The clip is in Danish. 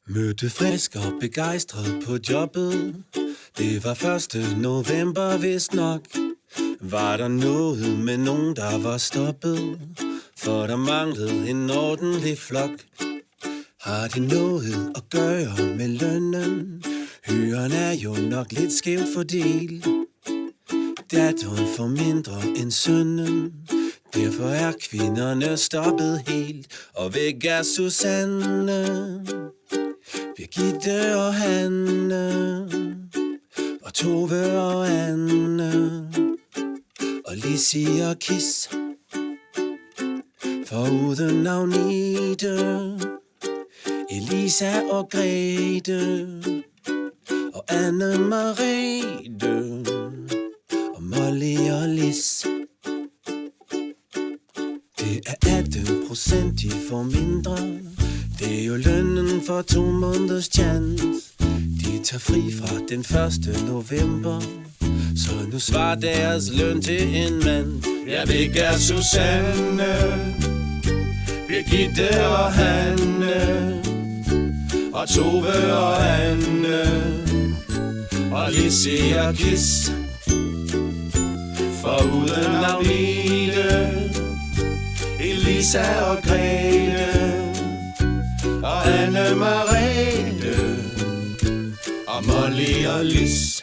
Mødte frisk og begejstret på jobbet. Det var 1. november vist nok. Var der noget med nogen, der var stoppet? For der manglede en ordentlig flok. Har det noget at gøre med lønnen? Hyren er jo nok lidt skævt fordelt. Datteren får mindre end sønnen. Derfor er kvinderne stoppet helt. Og væk er Susanne, Birgitte og Hanne, og Tove og Anne, og Lissi og Kis. Foruden Agnete, Elisa og Grete, og Anne Marete, og Molly og Lis. Det er 18%, de får mindre. Det er jo lønnen for 2 måneders chance. De tager fri fra den 1. november, så nu svarer deres løn til en mand. Jeg vil gerne Susanne, Birgitte og Hanne, og Tove og Anne, og Lissi og Kis. Foruden Agnete, Elisa og Grete, og Anne Marete, og Molly og Lis.